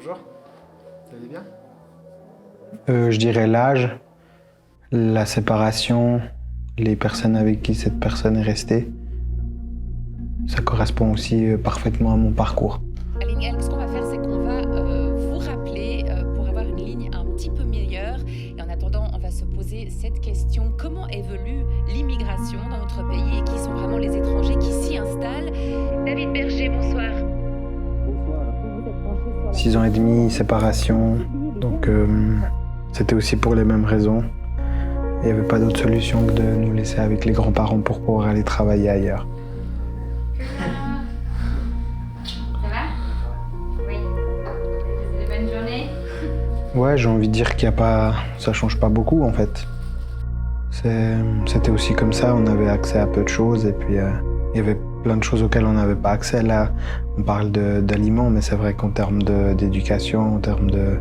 Bonjour, vous allez bien? Je dirais l'âge, la séparation, les personnes avec qui cette personne est restée. Ça correspond aussi parfaitement à mon parcours. Aline, ce qu'on va faire, c'est qu'on va vous rappeler pour avoir une ligne un petit peu meilleure. Et en attendant, on va se poser cette question. Comment évolue l'immigration dans notre pays et qui sont vraiment les étrangers qui s'y installent? David Berger, bonsoir. 6 ans et demi, séparation, donc c'était aussi pour les mêmes raisons. Il n'y avait pas d'autre solution que de nous laisser avec les grands-parents pour pouvoir aller travailler ailleurs. Ça va? Oui. Une bonne journée? Ouais, j'ai envie de dire qu'il y a pas, ça change pas beaucoup en fait. C'était aussi comme ça, on avait accès à peu de choses et puis il y avait plein de choses auxquelles on n'avait pas accès. Là, on parle d'aliments, mais c'est vrai qu'en termes d'éducation, en termes de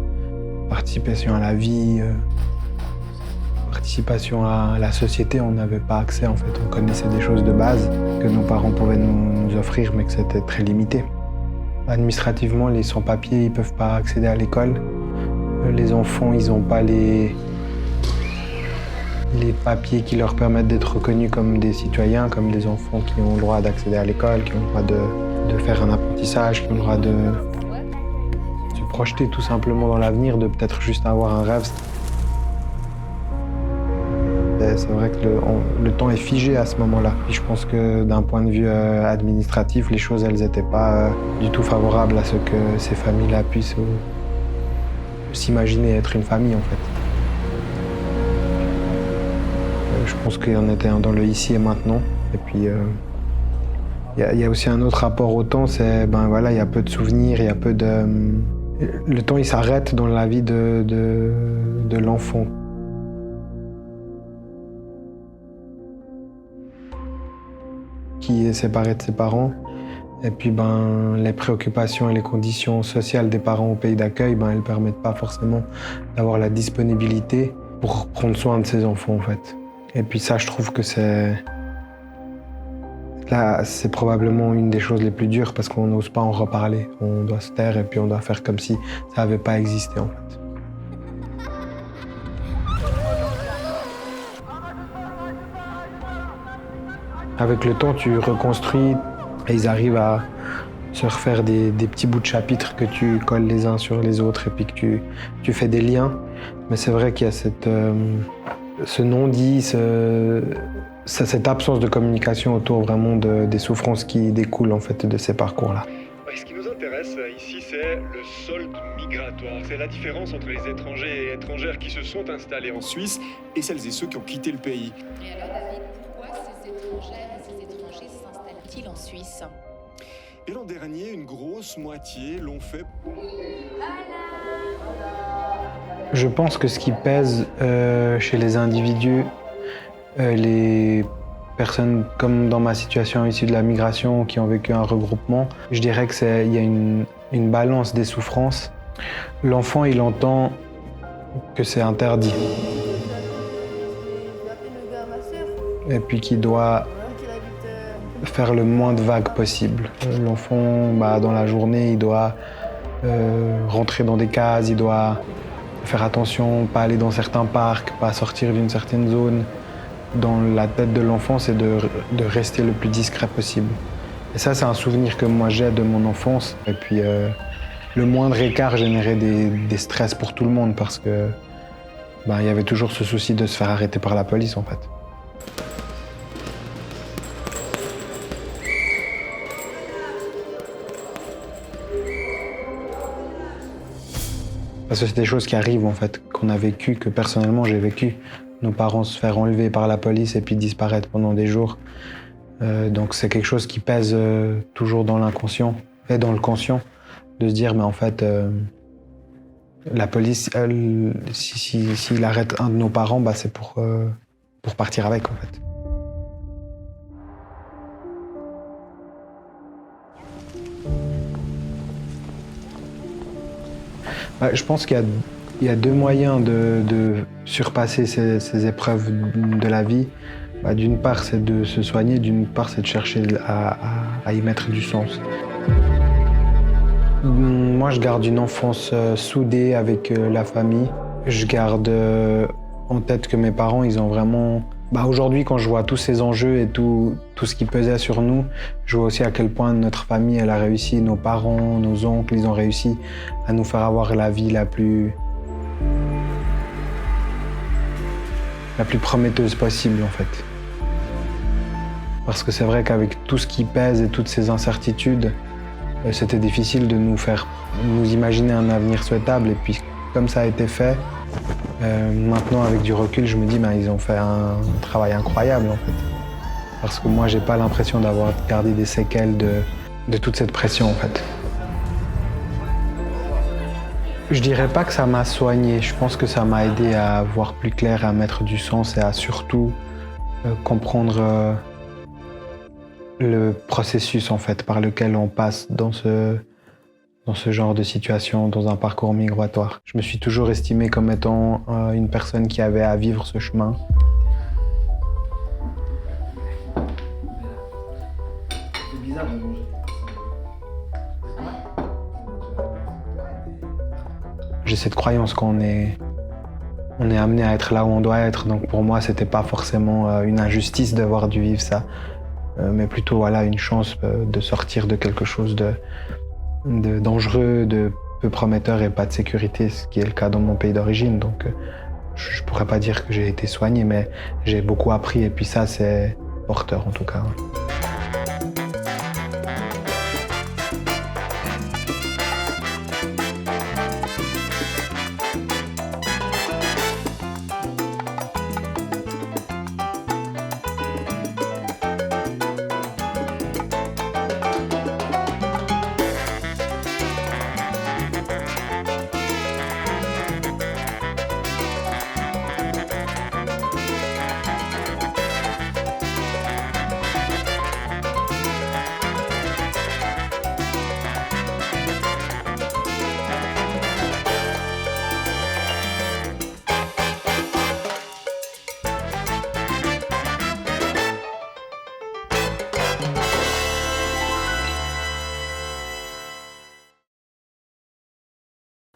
participation à la vie, participation à la société, on n'avait pas accès en fait. On connaissait des choses de base que nos parents pouvaient nous offrir, mais que c'était très limité. Administrativement, les sans-papiers, ils peuvent pas accéder à l'école. Les enfants, ils n'ont pas les papiers qui leur permettent d'être reconnus comme des citoyens, comme des enfants qui ont le droit d'accéder à l'école, qui ont le droit de faire un apprentissage, qui ont le droit de se projeter tout simplement dans l'avenir, de peut-être juste avoir un rêve. C'est vrai que le temps est figé à ce moment-là. Et je pense que d'un point de vue administratif, les choses, elles n'étaient pas du tout favorables à ce que ces familles-là puissent s'imaginer être une famille en fait. Je pense qu'on était dans le ici et maintenant. Et puis, il y a aussi un autre rapport au temps, c'est il y a peu de souvenirs, il y a peu de... Le temps, il s'arrête dans la vie de l'enfant. Qui est séparé de ses parents. Et puis, les préoccupations et les conditions sociales des parents au pays d'accueil, elles ne permettent pas forcément d'avoir la disponibilité pour prendre soin de ses enfants, en fait. Et puis ça, je trouve que c'est probablement une des choses les plus dures parce qu'on n'ose pas en reparler. On doit se taire et puis on doit faire comme si ça n'avait pas existé en fait. Avec le temps, tu reconstruis et ils arrivent à se refaire des petits bouts de chapitres que tu colles les uns sur les autres et puis que tu fais des liens. Mais c'est vrai qu'il y a ce non-dit, cette absence de communication autour vraiment des souffrances qui découlent en fait de ces parcours-là. Ce qui nous intéresse ici, c'est le solde migratoire. C'est la différence entre les étrangers et étrangères qui se sont installés en Suisse et celles et ceux qui ont quitté le pays. Et alors, David, pourquoi ces étrangères et ces étrangers s'installent-ils en Suisse? Et l'an dernier, une grosse moitié l'ont fait. Je pense que ce qui pèse chez les individus, les personnes comme dans ma situation issues de la migration qui ont vécu un regroupement, je dirais qu'il y a une balance des souffrances. L'enfant, il entend que c'est interdit. Et puis qu'il doit faire le moins de vagues possible. L'enfant, dans la journée, il doit rentrer dans des cases, il doit faire attention, pas aller dans certains parcs, pas sortir d'une certaine zone. Dans la tête de l'enfant, c'est de rester le plus discret possible. Et ça, c'est un souvenir que moi j'ai de mon enfance. Et puis, le moindre écart générait des stress pour tout le monde parce que il y avait toujours ce souci de se faire arrêter par la police, en fait. Parce que c'est des choses qui arrivent en fait, qu'on a vécues, que personnellement j'ai vécues. Nos parents se faire enlever par la police et puis disparaître pendant des jours. Donc c'est quelque chose qui pèse toujours dans l'inconscient et dans le conscient, de se dire mais en fait la police, s'il arrête un de nos parents, c'est pour partir avec en fait. Je pense qu'il y a deux moyens de surpasser ces épreuves de la vie. D'une part, c'est de se soigner, d'une part, c'est de chercher à y mettre du sens. Moi, je garde une enfance soudée avec la famille. Je garde en tête que mes parents, ils ont vraiment... Aujourd'hui, quand je vois tous ces enjeux et tout ce qui pesait sur nous, je vois aussi à quel point notre famille, elle a réussi, nos parents, nos oncles, ils ont réussi à nous faire avoir la vie la plus prometteuse possible, en fait. Parce que c'est vrai qu'avec tout ce qui pèse et toutes ces incertitudes, c'était difficile de nous imaginer un avenir souhaitable. Et puis, comme ça a été fait, maintenant, avec du recul, je me dis ils ont fait un travail incroyable, en fait. Parce que moi, j'ai pas l'impression d'avoir gardé des séquelles de toute cette pression, en fait. Je dirais pas que ça m'a soigné. Je pense que ça m'a aidé à voir plus clair, à mettre du sens et à surtout comprendre le processus, en fait, par lequel on passe dans ce genre de situation, dans un parcours migratoire. Je me suis toujours estimé comme étant une personne qui avait à vivre ce chemin. C'est bizarre de manger. J'ai cette croyance qu'on est amené à être là où on doit être. Donc pour moi, c'était pas forcément une injustice d'avoir dû vivre ça, mais plutôt une chance de sortir de quelque chose de dangereux, de peu prometteur et pas de sécurité, ce qui est le cas dans mon pays d'origine. Donc je pourrais pas dire que j'ai été soigné, mais j'ai beaucoup appris et puis ça, c'est porteur en tout cas.